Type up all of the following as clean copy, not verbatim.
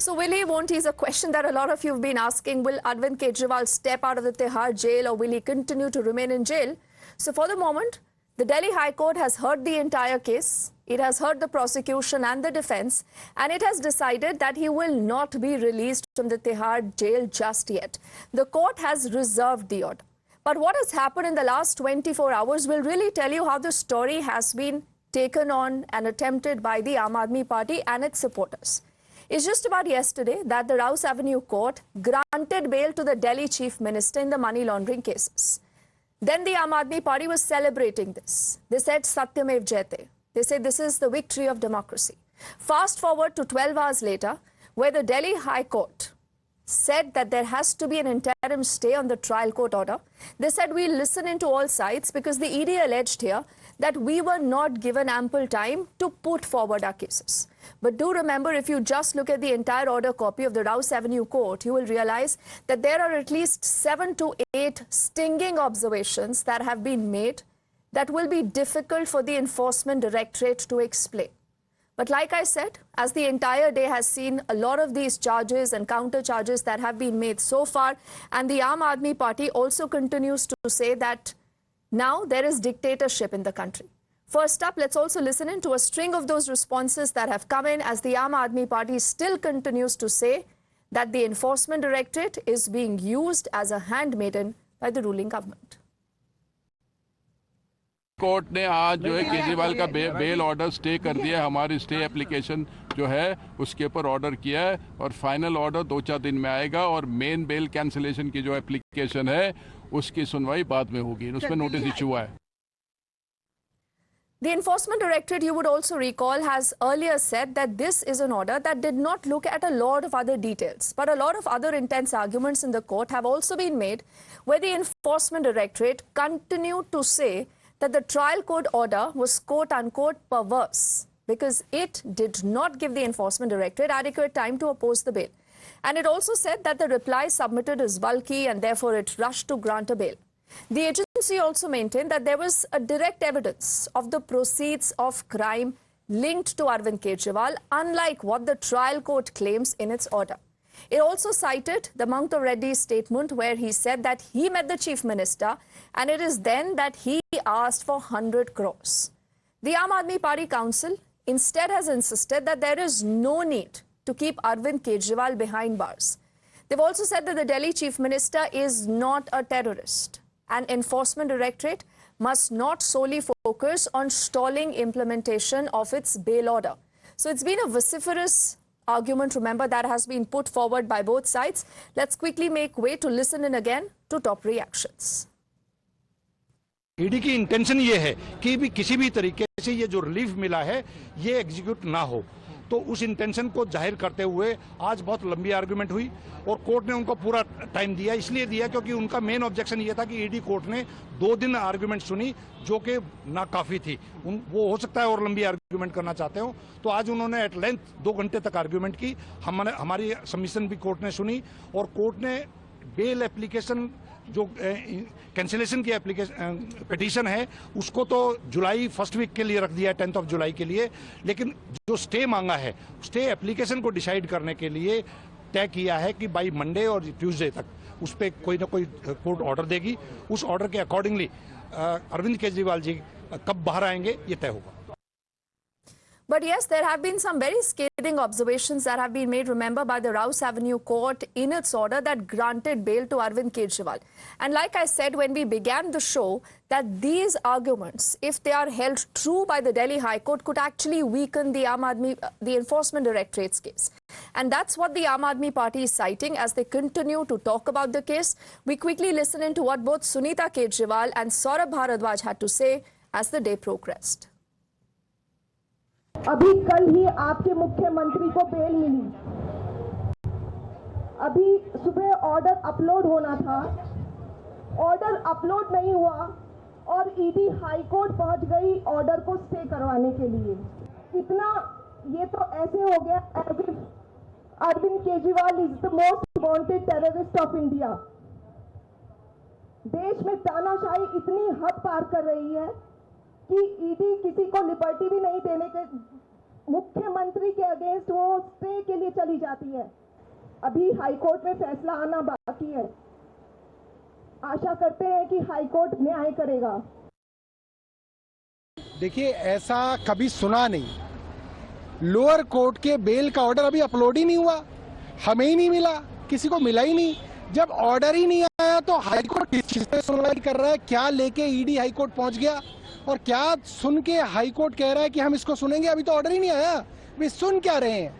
So will he, won't he is a question that a lot of you have been asking. Will Arvind Kejriwal step out of the Tihar jail or will he continue to remain in jail? So for the moment, the Delhi High Court has heard the entire case. It has heard the prosecution and the defense, and it has decided that he will not be released from the Tihar jail just yet. The court has reserved the order. But what has happened in the last 24 hours will really tell you how the story has been taken on and attempted by the Aam Aadmi Party and its supporters. It's just about yesterday that the Rouse Avenue Court granted bail to the Delhi Chief Minister in the money laundering cases. Then the Aam Aadmi Party was celebrating this. They said Satyamev Jayate. They said this is the victory of democracy. Fast forward to 12 hours later, where the Delhi High Court said that there has to be an interim stay on the trial court order. They said we'll listen into all sides because the ED alleged here that we were not given ample time to put forward our cases. But do remember, if you just look at the entire order copy of the Rouse Avenue Court, you will realize that there are at least 7 to 8 stinging observations that have been made that will be difficult for the Enforcement Directorate to explain. But like I said, as the entire day has seen a lot of these charges and counter charges that have been made so far, and the Aam Aadmi Party also continues to say that now there is dictatorship in the country. First up, let's also listen in to a string of those responses that have come in as the Aam Aadmi Party still continues to say that the Enforcement Directorate is being used as a handmaiden by the ruling government. Court ने आज जो है केजरीवाल का bail order stay कर दिया। हमारी stay application जो है उसके ऊपर ऑर्डर किया है और फाइनल ऑर्डर 2-4 दिन में आएगा और मेन बेल कैंसिलेशन की जो एप्लीकेशन है उसकी सुनवाई बाद में होगी। उसमें नोटिस इशू हुआ है। The Enforcement Directorate, you would also recall, has earlier said that this is an order that did not look at a lot of other details. But a lot of other intense arguments in the court have also been made where the Enforcement Directorate continued to say that the trial court order was quote-unquote perverse because it did not give the Enforcement Directorate adequate time to oppose the bail. And it also said that the reply submitted is bulky and therefore it rushed to grant a bail. The agency also maintained that there was a direct evidence of the proceeds of crime linked to Arvind Kejriwal, unlike what the trial court claims in its order. It also cited the Mamta Reddy's statement where he said that he met the Chief Minister and it is then that he asked for 100 crores. The Aam Aadmi Party Council instead has insisted that there is no need to keep Arvind Kejriwal behind bars. They've also said that the Delhi Chief Minister is not a terrorist. And Enforcement Directorate must not solely focus on stalling implementation of its bail order. So it's been a vociferous argument, remember, that has been put forward by both sides. Let's quickly make way to listen in again to top reactions. ED की intention ये है कि भी किसी भी तरीके से ये जो रिलीफ मिला है ये एग्जीक्यूट ना हो, तो उस इंटेंशन को जाहिर करते हुए आज बहुत लंबी आर्गुमेंट हुई और कोर्ट ने उनको पूरा टाइम दिया। इसलिए दिया क्योंकि उनका मेन ऑब्जेक्शन ये था कि ईडी कोर्ट ने 2 दिन आर्गुमेंट सुनी जो कि नाकाफी थी। वो हो सकता है और लंबी आर्गुमेंट करना चाहते हो, तो आज उन्होंने एट लेंथ 2 घंटे तक आर्गुमेंट की। हमारी सबमिशन भी कोर्ट ने सुनी और कोर्ट ने बेल एप्लीकेशन जो कैंसिलेशन की पिटीशन है उसको तो जुलाई फर्स्ट वीक के लिए रख दिया है, 10 जुलाई के लिए, लेकिन जो स्टे मांगा है स्टे एप्लीकेशन को डिसाइड करने के लिए तय किया है कि बाई मंडे और ट्यूसडे तक उस पर कोई ना कोई कोर्ट ऑर्डर देगी। उस ऑर्डर के अकॉर्डिंगली अरविंद केजरीवाल जी कब बाहर आएंगे ये तय होगा। But yes, there have been some very scathing observations that have been made, remember, by the Rouse Avenue Court in its order that granted bail to Arvind Kejriwal. And like I said when we began the show, that these arguments, if they are held true by the Delhi High Court, could actually weaken the the Enforcement Directorate's case. And that's what the Aam Aadmi Party is citing as they continue to talk about the case. We quickly listen into what both Sunita Kejriwal and Saurabh Bharadwaj had to say as the day progressed. अभी कल ही आपके मुख्यमंत्री को bell मिली, अभी सुबह order upload होना था, order upload नहीं हुआ और ईडी हाई कोर्ट पहुंच गई ऑर्डर को स्टे करवाने के लिए। इतना ये तो ऐसे हो गया Arvind Kejriwal is the most wanted terrorist of India. देश में तानाशाही इतनी हद पार कर रही है कि ईडी किसी को लिबर्टी भी नहीं मुख्यमंत्री के अगेंस्ट वो स्टे के लिए चली जाती है। अभी हाई कोर्ट में फैसला आना बाकी है। आशा करते हैं कि हाई कोर्ट न्याय करेगा। देखिए, ऐसा कभी सुना नहीं। लोअर कोर्ट के बेल का ऑर्डर अभी अपलोड ही नहीं हुआ, हमें ही नहीं मिला, किसी को मिला ही नहीं। जब ऑर्डर ही नहीं आया तो हाई कोर्ट किस चीज पे सुनवाई कर रहा है? क्या लेके ईडी हाई कोर्ट पहुंच गया और क्या सुन के हाई कोर्ट कह रहा है कि हम इसको सुनेंगे? अभी तो ऑर्डर ही नहीं आया, वे सुन क्या रहे हैं?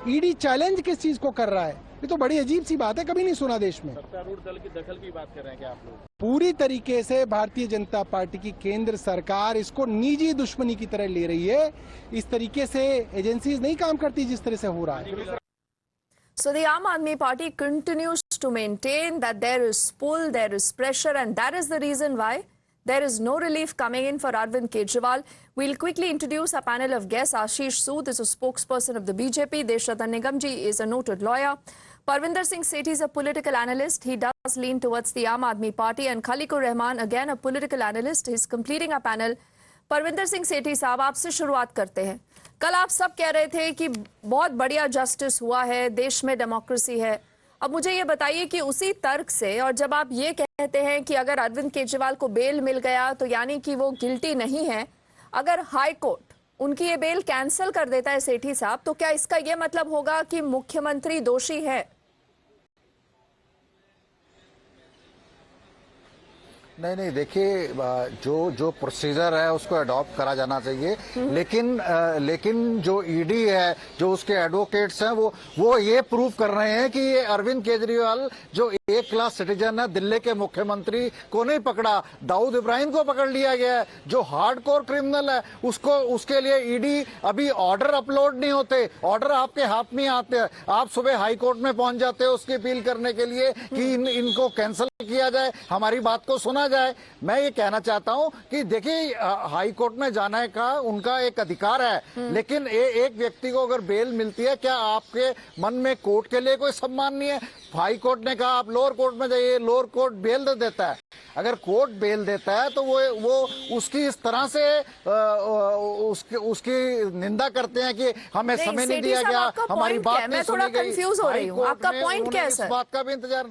ईडी चैलेंज किस चीज को कर रहा है? ये तो बड़ी अजीब सी बात है, कभी नहीं सुना देश में। सत्तारूढ़ दल की दखल की बात कर रहे हैं क्या आप लोग? पूरी तरीके से भारतीय जनता पार्टी की केंद्र सरकार इसको निजी दुश्मनी की तरह ले रही है। इस तरीके से एजेंसीज नहीं काम करती जिस तरह से हो रहा है। So the Aam Aadmi Party continues to maintain that there is pull, there is pressure, and that is the reason why there is no relief coming in for Arvind Kejriwal. We'll quickly introduce our panel of guests. Ashish Sood is a spokesperson of the BJP. Deshratan Nigamji is a noted lawyer. Parvinder Singh Sethi is a political analyst. He does lean towards the Aam Aadmi Party. And Khalikur Rahman, again a political analyst. He's completing our panel. Parvinder Singh Sethi साहब, आपसे शुरुआत करते हैं। कल आप सब कह रहे थे कि बहुत बढ़िया जस्टिस हुआ है, देश में डेमोक्रेसी है। अब मुझे ये बताइए कि उसी तर्क से, और जब आप ये कहते हैं कि अगर अरविंद केजरीवाल को बेल मिल गया तो यानी कि वो गिल्टी नहीं है, अगर हाई कोर्ट उनकी ये बेल कैंसिल कर देता है सेठी साहब, तो क्या इसका ये मतलब होगा कि मुख्यमंत्री दोषी है? नहीं, देखिए, जो प्रोसीजर है उसको अडॉप्ट करा जाना चाहिए। लेकिन जो ईडी है, जो उसके एडवोकेट्स हैं, वो ये प्रूव कर रहे हैं कि ये अरविंद केजरीवाल जो ए क्लास सिटीजन है, दिल्ली के मुख्यमंत्री को नहीं पकड़ा, दाऊद इब्राहिम को पकड़ लिया गया है, जो हार्डकोर क्रिमिनल है उसके लिए ईडी अभी ऑर्डर अपलोड नहीं होते, ऑर्डर आपके हाथ में आते हैं। आप सुबह हाई कोर्ट में पहुंच जाते हो उसकी अपील करने के लिए कि इनको कैंसिल किया जाए, हमारी बात को सुना जाए। मैं ये कहना चाहता हूं कि देखिए, हाई कोर्ट में जाने का उनका एक अधिकार है, लेकिन एक व्यक्ति को अगर बेल मिलती है, क्या आपके मन में कोर्ट के लिए कोई सम्मान नहीं है? हाई कोर्ट ने कहा आप लोअर कोर्ट में जाइए, लोअर कोर्ट बेल दे देता है। अगर कोर्ट बेल देता है तो वो उसकी इस तरह से उसकी निंदा करते हैं कि हमें समय नहीं दिया गया, हमारी बात नहीं सुनी गई। मैं थोड़ा कंफ्यूज हो रही हूँ, आपका पॉइंट क्या है सर? इस बात का भी इंतजार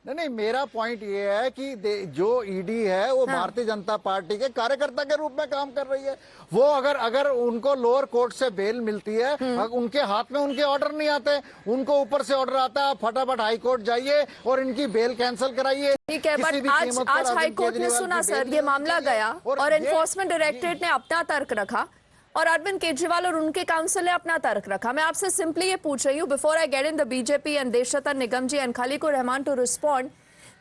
नहीं, मेरा पॉइंट ये है कि जो ईडी है वो भारतीय जनता पार्टी के कार्यकर्ता के रूप में काम कर रही है। वो अगर उनको लोअर कोर्ट से बेल मिलती है, उनके हाथ में उनके ऑर्डर नहीं आते, उनको ऊपर से ऑर्डर आता है, फटाफट हाई कोर्ट जाइए और इनकी बेल कैंसिल कराइए। ठीक है, बट आज हाई कोर्ट ने सुना सर, ये मामला गया और एनफोर्समेंट डायरेक्टरेट ने अपना तर्क रखा और अरविंद केजरीवाल और उनके काउंसिल ने अपना तर्क रखा। मैं आपसे सिंपली ये पूछ रही हूँ, before I get in the BJP and Deshratan Nigam ji and Khaliqur Rahman to respond,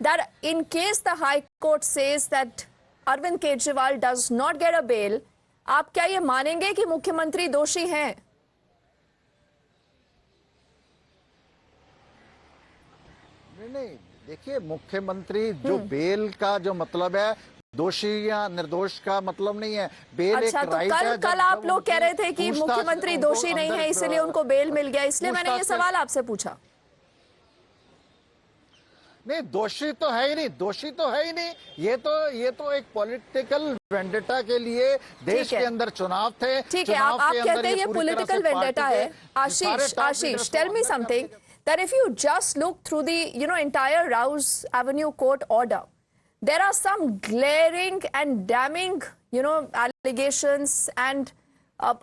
that in case the high court says that Arvind Kejriwal does not get a bail, आप क्या ये मानेंगे कि मुख्यमंत्री दोषी हैं? नहीं, देखिए, मुख्यमंत्री जो बेल का जो मतलब है, दोषी या निर्दोष का मतलब नहीं है। बेल अच्छा, एक तो राइट है। कल आप लोग कह रहे थे कि मुख्यमंत्री दोषी नहीं है, इसलिए उनको बेल मिल गया, इसलिए मैंने ये सवाल आपसे पूछा। नहीं, दोषी तो है ही नहीं, ये तो एक पॉलिटिकल वेंडेटा के लिए देश के अंदर चुनाव थे। ठीक है, आप कहते हैं ये पॉलिटिकल वेंडेटा है। Ashish, tell me something, that if you just look through the entire Rouse Avenue court order, there are some glaring and damning allegations and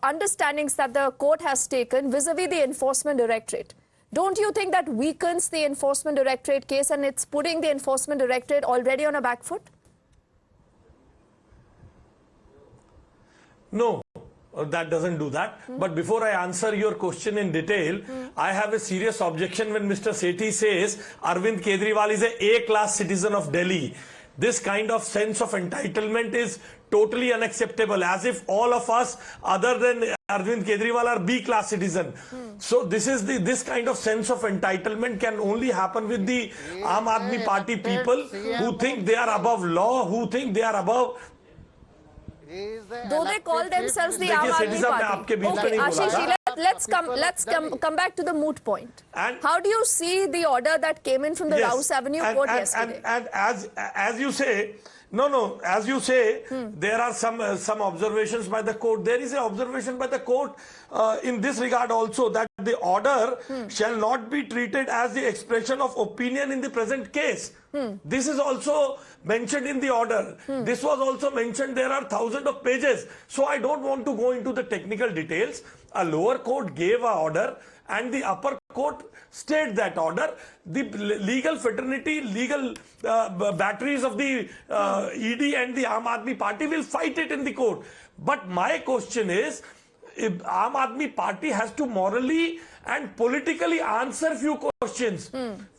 understandings that the court has taken vis-a-vis the enforcement directorate. Don't you think that weakens the enforcement directorate case and it's putting the enforcement directorate already on a back foot? No, that doesn't do that. But before I answer your question in detail, I have a serious objection when Mr. Sethi says Arvind Kejriwal is a A-class citizen of Delhi. This kind of sense of entitlement is totally unacceptable, as if all of us other than Arvind Kejriwal are B-class citizen. So this kind of sense of entitlement can only happen with the Aam Aadmi Party people who think they are above law, who think they are above. Though they call themselves the Aam Aadmi Party. Okay, Ashish, let's come back to the moot point. And how do you see the order that came in from the Rouse Avenue court yesterday? And as you say, No. As you say, there are some observations by the court. There is an observation by the court in this regard also, that the order shall not be treated as the expression of opinion in the present case. This is also mentioned in the order. This was also mentioned. There are thousands of pages. So I don't want to go into the technical details. A lower court gave an order and the upper court stayed that order. The legal fraternity, legal batteries of the ED and the Aam Aadmi Party will fight it in the court. But my question is, if Aam Aadmi Party has to morally and politically answer few questions.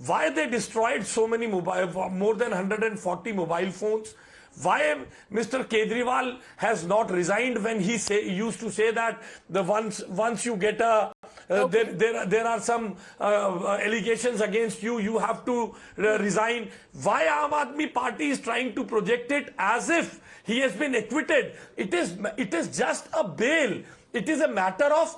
Why they destroyed so many more than 140 mobile phones? Why Mr. Kejriwal has not resigned when he used to say that the once you get a there are some allegations against you, you have to resign. Why Aam Aadmi Party is trying to project it as if he has been acquitted? It is just a bail. It is a matter of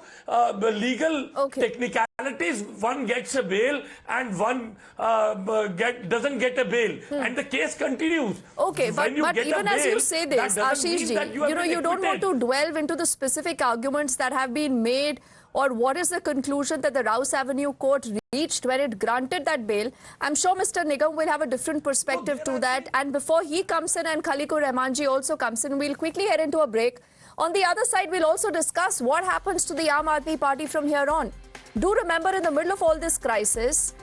legal technicalities. One gets a bail and one doesn't get a bail, and the case continues. Okay, but even as you say this, Ashish ji, you don't want to delve into the specific arguments that have been made, or what is the conclusion that the Rouse Avenue court reached when it granted that bail. I'm sure Mr. Nigam will have a different perspective to that. And before he comes in and Khalikur Rahmanji also comes in, we'll quickly head into a break. On the other side, we'll also discuss what happens to the Aam Aadmi Party from here on. Do remember, in the middle of all this crisis,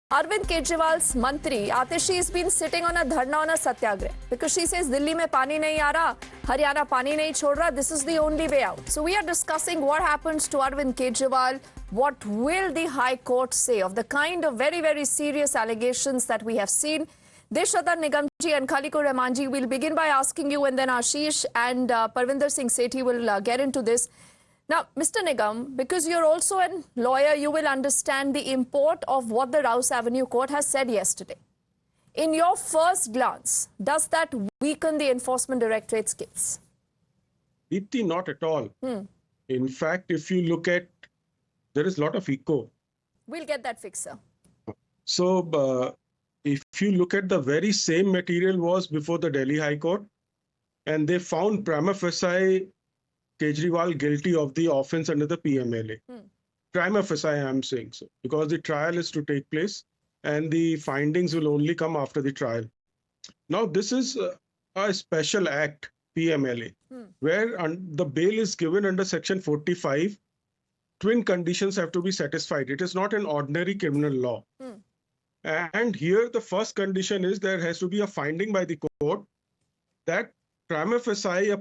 Arvind Kejriwal's mantri Atishi has been sitting on a dharna, on a satyagrah, because she says Delhi mein pani nahi aa raha, Haryana pani nahi chhod raha, this is the only way out. So we are discussing what happens to Arvind Kejriwal, what will the High Court say of the kind of very, very serious allegations that we have seen. Deshratha Nigamji and Khalikur Rahmanji, will begin by asking you, and then Ashish and Parvinder Singh Sethi will get into this. Now, Mr. Nigam, because you're also a lawyer, you will understand the import of what the Rouse Avenue Court has said yesterday. In your first glance, does that weaken the Enforcement Directorate's case? Deepti, not at all. In fact, if you look at, there is a lot of echo. We'll get that fixed, sir. So, if you look at the very same material was before the Delhi High Court, and they found prima facie Kejriwal guilty of the offence under the PMLA. Prima facie, I am saying so, because the trial is to take place and the findings will only come after the trial. Now, this is a special act, PMLA, where the bail is given under Section 45. Twin conditions have to be satisfied. It is not an ordinary criminal law. And here the first condition is there has to be a finding by the court that prima facie a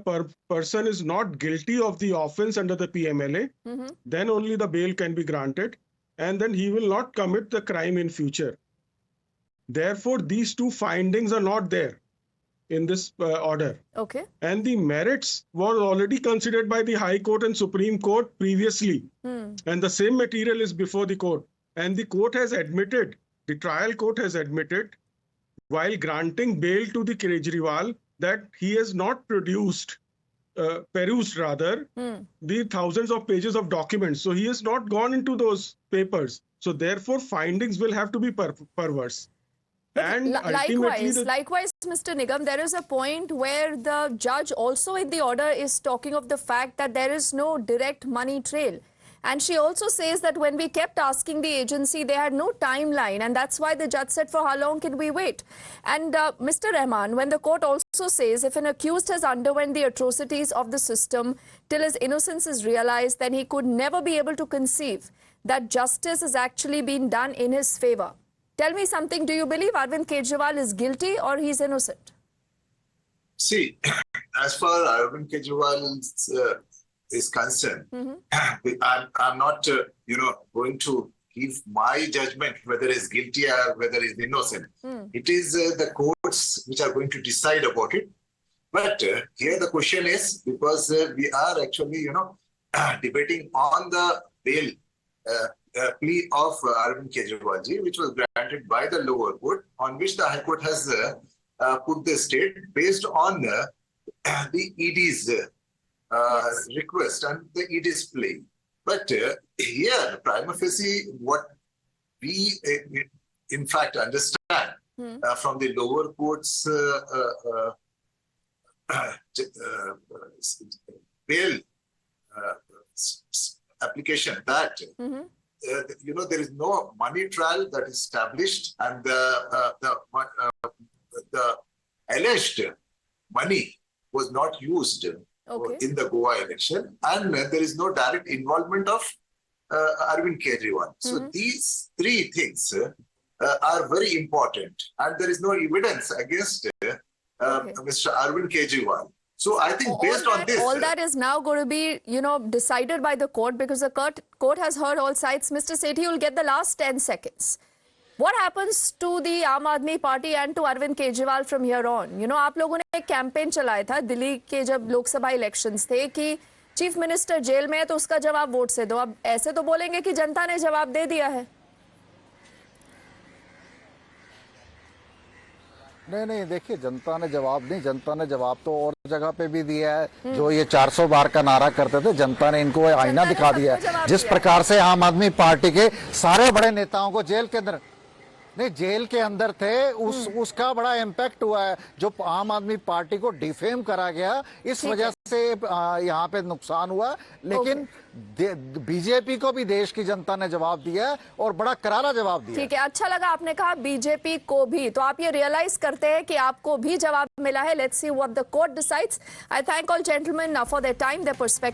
person is not guilty of the offence under the PMLA, then only the bail can be granted, and then he will not commit the crime in future. Therefore, these two findings are not there in this order. Okay. And the merits were already considered by the High Court and Supreme Court previously. And the same material is before the court. And the court has admitted, the trial court has admitted, while granting bail to the Kejriwal, that he has not perused the thousands of pages of documents. So he has not gone into those papers. So therefore, findings will have to be perverse. And likewise, Mr. Nigam, there is a point where the judge also in the order is talking of the fact that there is no direct money trail. And she also says that when we kept asking the agency, they had no timeline. And that's why the judge said, for how long can we wait? And Mr. Rahman, when the court also says if an accused has underwent the atrocities of the system till his innocence is realized, then he could never be able to conceive that justice has actually been done in his favor. Tell me something. Do you believe Arvind Kejriwal is guilty or he's innocent? See, as far as Arvind Kejriwal is concerned, I'm not, going to give my judgment whether he's guilty or whether he's innocent. It is the courts which are going to decide about it. But here the question is, because we are actually, debating on the bail plea of Arvind Kejriwal, which was granted by the lower court, on which the High Court has put the state based on the ED's request and the ED's plea. But here, prima facie, what we in fact understand from the lower court's bail application that there is no money trial that is established, and the alleged money was not used in the Goa election, and there is no direct involvement of Arvind Kejriwal. So these three things are very important, and there is no evidence against Mr. Arvind Kejriwal. So I think based on this, all that is now going to be, decided by the court, because the court has heard all sides. Mr. Sethi, you'll get the last 10 seconds. What happens to the Aam Aadmi Party and to Arvind Kejriwal from here on? आप लोगों ने एक campaign चलाया था दिल्ली के जब Lok Sabha elections थे कि चीफ मिनिस्टर जेल में है तो उसका जवाब वोट से दो. अब ऐसे तो बोलेंगे कि जनता ने जवाब दे दिया है. नहीं, देखिए, जनता ने जवाब नहीं, जनता ने जवाब तो और जगह पे भी दिया है. जो ये 400 बार का नारा करते थे, जनता ने इनको आईना दिखा दिया है. जिस प्रकार से आम आदमी पार्टी के सारे बड़े नेताओं को जेल के अंदर जेल के अंदर थे, उसका बड़ा इम्पैक्ट हुआ है. जो आम आदमी पार्टी को डिफेम करा गया, इस वजह से यहाँ पे नुकसान हुआ. लेकिन बीजेपी को भी देश की जनता ने जवाब दिया है, और बड़ा करारा जवाब दिया. ठीक है, अच्छा लगा आपने कहा बीजेपी को भी. तो आप ये रियलाइज करते हैं कि आपको भी जवाब मिला है. Let's see what the court decides. I thank all gentleman for their time, their perspective.